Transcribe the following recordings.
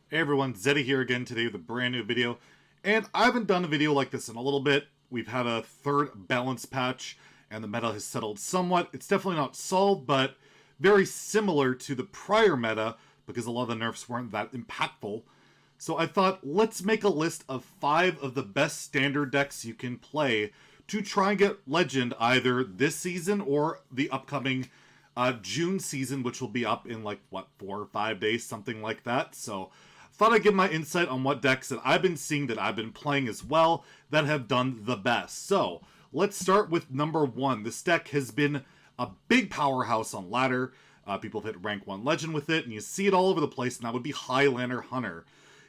Hey everyone, Zeddy here again today with a brand new video, and I haven't done a video like this in a little bit. We've had a third balance patch, and the meta has settled somewhat. It's definitely not solved, but very similar to the prior meta, because a lot of the nerfs weren't that impactful. So I thought, let's make a list of 5 of the best standard decks you can play to try and get Legend either this season or the upcoming June season, which will be up in like, what, 4 or 5 days, something like that. So thought I'd give my insight on what decks that I've been seeing that I've been playing as well that have done the best. So let's start with number 1. This deck has been a big powerhouse on ladder. People have hit rank 1 legend with it, and you see it all over the place, and that would be Highlander Hunter.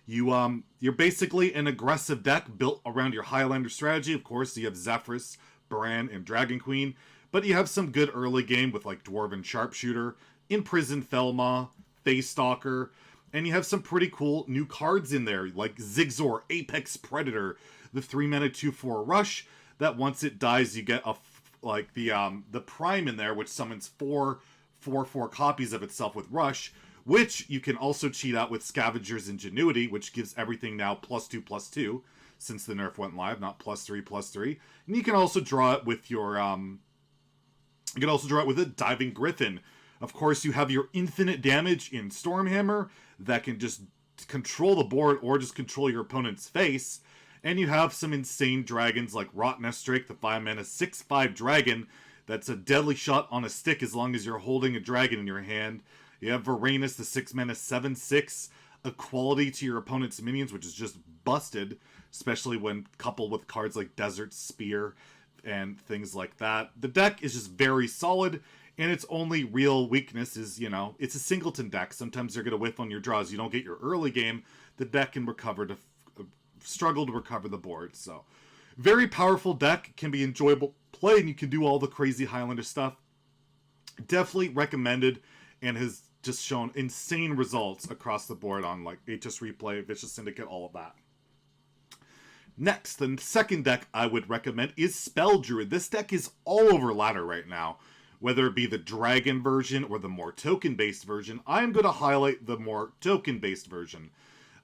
You're basically an aggressive deck built around your Highlander strategy. Of course, you have Zephrys, Bran, and Dragon Queen, but you have some good early game with like Dwarven Sharpshooter, Imprisoned Felmaw, Face Stalker, and you have some pretty cool new cards in there, like Zigzor, Apex Predator, the 3-mana 2/4 rush, that once it dies you get the Prime in there, which summons 4/4 copies of itself with Rush, which you can also cheat out with Scavenger's Ingenuity, which gives everything now +2/+2, since the nerf went live, not +3/+3. And you can also draw it with your, you can also draw it with a Diving Griffin. Of course, you have your infinite damage in Stormhammer that can just control the board or just control your opponent's face. And you have some insane dragons like Rotten Drake, the 5-mana 6/5 dragon that's a deadly shot on a stick as long as you're holding a dragon in your hand. You have Varanus, the 6-mana 7/6, equality to your opponent's minions, which is just busted, especially when coupled with cards like Desert Spear and things like that. The deck is just very solid, and its only real weakness is, it's a singleton deck. Sometimes you're going to whiff on your draws. You don't get your early game. The deck can struggle to recover the board. So, very powerful deck. Can be enjoyable play, and you can do all the crazy Highlander stuff. Definitely recommended, and has just shown insane results across the board on like HS Replay, Vicious Syndicate, all of that. Next, the second deck I would recommend is Spell Druid. This deck is all over ladder right now. Whether it be the dragon version or the more token-based version, I'm going to highlight the more token-based version.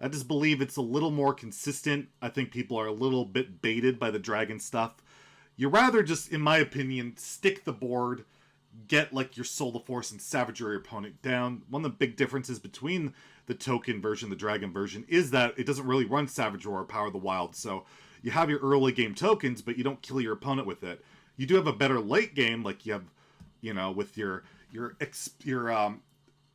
I just believe it's a little more consistent. I think people are a little bit baited by the dragon stuff. You rather just, in my opinion, stick the board, get like your Soul of Force and Savagery your opponent down. One of the big differences between the token version, the dragon version, is that it doesn't really run Savage Roar or Power of the Wild. So you have your early game tokens, but you don't kill your opponent with it. You do have a better late game, like you have, with your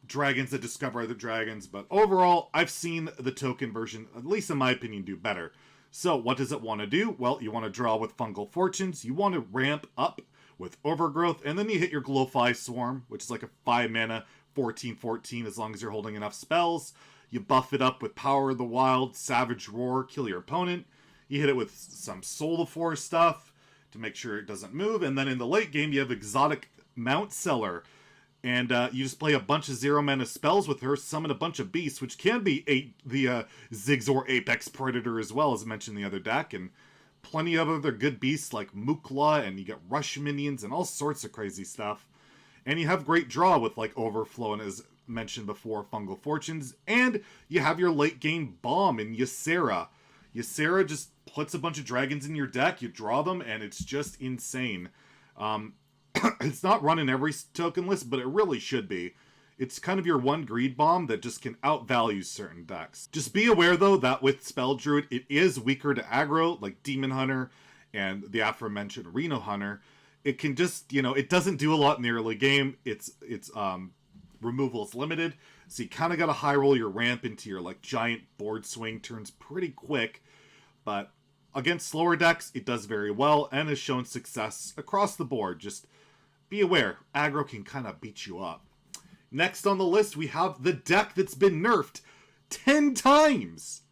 dragons that discover other dragons. But overall, I've seen the token version, at least in my opinion, do better. So what does it want to do? Well, you want to draw with Fungal Fortunes. You want to ramp up with Overgrowth, and then you hit your Glowfly Swarm, which is like a 5-mana 14/14 as long as you're holding enough spells. You buff it up with Power of the Wild, Savage Roar, kill your opponent. You hit it with some Soul of Force stuff to make sure it doesn't move. And then in the late game, you have Exotic Mount Seller. And you just play a bunch of 0-mana spells with her, summon a bunch of beasts, which can be the Zigzor Apex Predator as well, as mentioned in the other deck. And plenty of other good beasts like Mukla, and you get Rush minions and all sorts of crazy stuff. And you have great draw with like Overflow and, as mentioned before, Fungal Fortunes. And you have your late game bomb in Ysera. Ysera just puts a bunch of dragons in your deck, you draw them, and it's just insane. It's not run in every token list, but it really should be. It's kind of your one greed bomb that just can outvalue certain decks. Just be aware, though, that with Spell Druid, it is weaker to aggro, like Demon Hunter and the aforementioned Reno Hunter. It can just, it doesn't do a lot in the early game. Its removal is limited, so you kind of got to high roll your ramp into your like giant board swing turns pretty quick. But against slower decks, it does very well and has shown success across the board. Just be aware, aggro can kind of beat you up. Next on the list, we have the deck that's been nerfed 10 times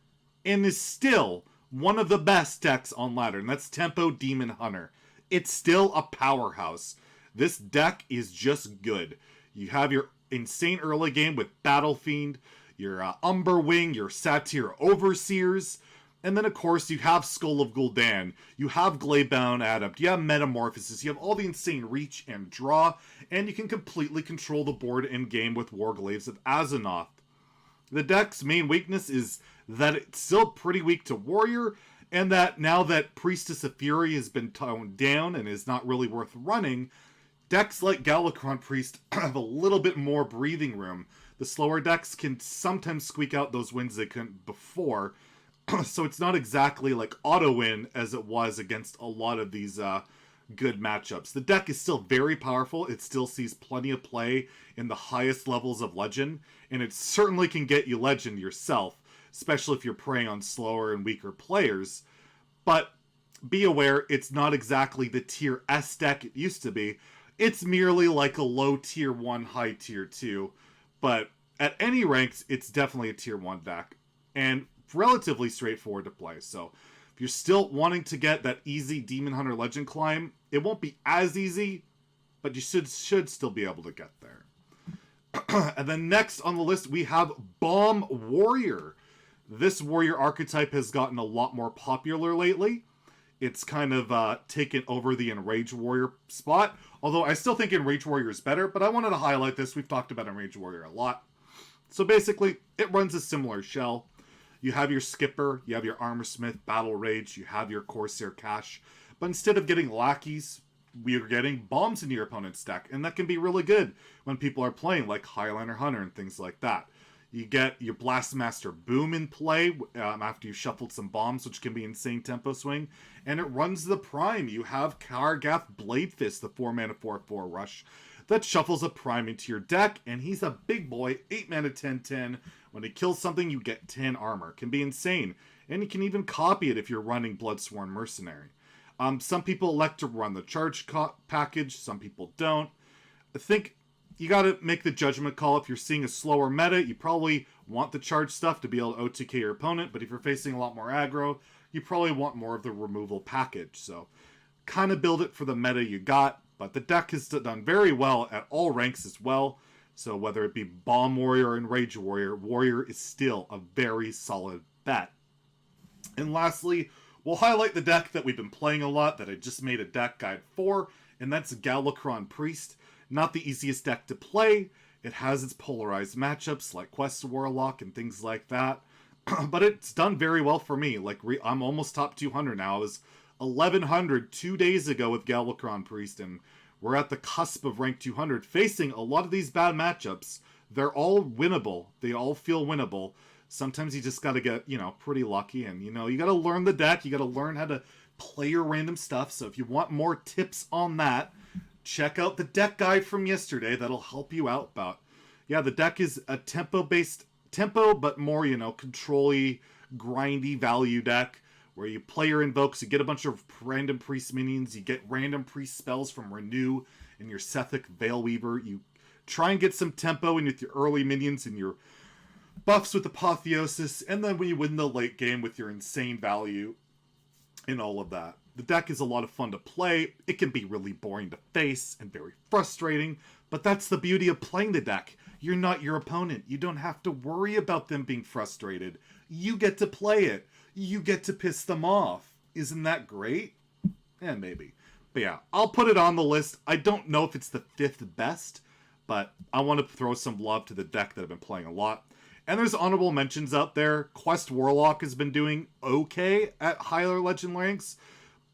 and is still one of the best decks on ladder, and that's Tempo Demon Hunter. It's still a powerhouse. This deck is just good. You have your insane early game with Battle Fiend, your Umberwing, your Satyr Overseers, and then, of course, you have Skull of Gul'dan, you have Glaybound Adept, you have Metamorphosis, you have all the insane reach and draw, and you can completely control the board in game with Warglaives of Azzinoth. The deck's main weakness is that it's still pretty weak to Warrior, and that now that Priestess of Fury has been toned down and is not really worth running, decks like Galakrond Priest have a little bit more breathing room. The slower decks can sometimes squeak out those wins they couldn't before, so it's not exactly like auto-win as it was against a lot of these good matchups. The deck is still very powerful. It still sees plenty of play in the highest levels of Legend, and it certainly can get you Legend yourself, especially if you're preying on slower and weaker players. But be aware, it's not exactly the tier S deck it used to be. It's merely like a low tier 1, high tier 2. But at any ranks, it's definitely a tier 1 deck. And relatively straightforward to play. So if you're still wanting to get that easy Demon Hunter Legend climb, it won't be as easy, but you should still be able to get there. And then next on the list, we have Bomb Warrior. This warrior archetype has gotten a lot more popular lately. It's kind of taken over the Enraged Warrior spot, although I still think Enraged Warrior is better, but I wanted to highlight this. We've talked about Enraged Warrior a lot. So basically, it runs a similar shell. You have your Skipper, you have your Armor Smith, Battle Rage, you have your Corsair Cache, but instead of getting lackeys, we are getting bombs into your opponent's deck, and that can be really good when people are playing like Highlander Hunter and things like that. You get your Blastmaster Boom in play after you've shuffled some bombs, which can be insane tempo swing, and it runs the prime. You have Kargath Bladefist, the 4-mana 4/4 rush, that shuffles a prime into your deck, and he's a big boy, 8-mana 10/10. When he kills something, you get 10 armor. Can be insane, and you can even copy it if you're running Bloodsworn Mercenary. Some people elect to run the charge package, some people don't. I think you got to make the judgment call. If you're seeing a slower meta, you probably want the charge stuff to be able to OTK your opponent, but if you're facing a lot more aggro, you probably want more of the removal package. So kind of build it for the meta you got, but the deck has done very well at all ranks as well. So whether it be Bomb Warrior or Enraged Warrior, Warrior is still a very solid bet. And lastly, we'll highlight the deck that we've been playing a lot that I just made a deck guide for, and that's Galakrond Priest. Not the easiest deck to play. It has its polarized matchups like Quest Warlock and things like that. But it's done very well for me. Like I'm almost top 200 now. I was 1100 2 days ago with Galakrond Priest, and we're at the cusp of rank 200 facing a lot of these bad matchups. They're all winnable. They all feel winnable. Sometimes you just got to get, pretty lucky, and, you got to learn the deck. You got to learn how to play your random stuff. So if you want more tips on that, check out the deck guide from yesterday. That'll help you out. But yeah, the deck is a tempo, but more, control-y, grindy value deck where you play your invokes, you get a bunch of random priest minions, you get random priest spells from Renew and your Sethic Veilweaver. You try and get some tempo in with your early minions and your buffs with Apotheosis, and then when you win the late game with your insane value and all of that. The deck is a lot of fun to play. It can be really boring to face and very frustrating, but that's the beauty of playing the deck. You're not your opponent. You don't have to worry about them being frustrated. You get to play it. You get to piss them off. Isn't that great? Yeah, maybe. But yeah, I'll put it on the list. I don't know if it's the 5th best, but I want to throw some love to the deck that I've been playing a lot. And there's honorable mentions out there. Quest Warlock has been doing okay at higher legend ranks,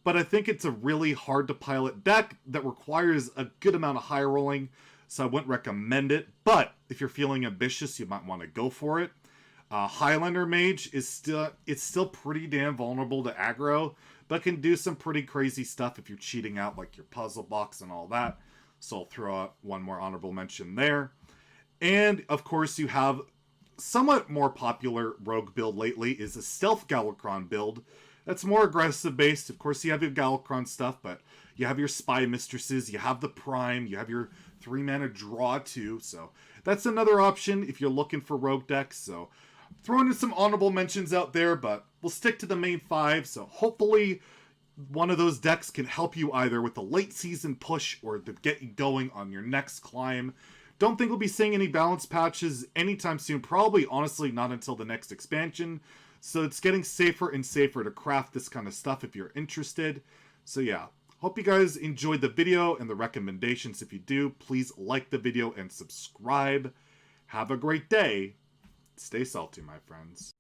but I think it's a really hard to pilot deck that requires a good amount of high rolling, so I wouldn't recommend it. But if you're feeling ambitious, you might want to go for it. Highlander Mage is still pretty damn vulnerable to aggro, but can do some pretty crazy stuff if you're cheating out like your puzzle box and all that. So I'll throw out one more honorable mention there. And of course you have somewhat more popular rogue build lately is a stealth Galakrond build. That's more aggressive based. Of course you have your Galakrond stuff, but you have your Spy Mistresses, you have the Prime, you have your 3-mana draw too. So that's another option if you're looking for rogue decks. So throwing in some honorable mentions out there, but we'll stick to the main 5. So hopefully one of those decks can help you either with the late season push or to get you going on your next climb. Don't think we'll be seeing any balance patches anytime soon. Probably, honestly, not until the next expansion. So it's getting safer and safer to craft this kind of stuff if you're interested. So yeah, hope you guys enjoyed the video and the recommendations. If you do, please like the video and subscribe. Have a great day, stay salty, my friends.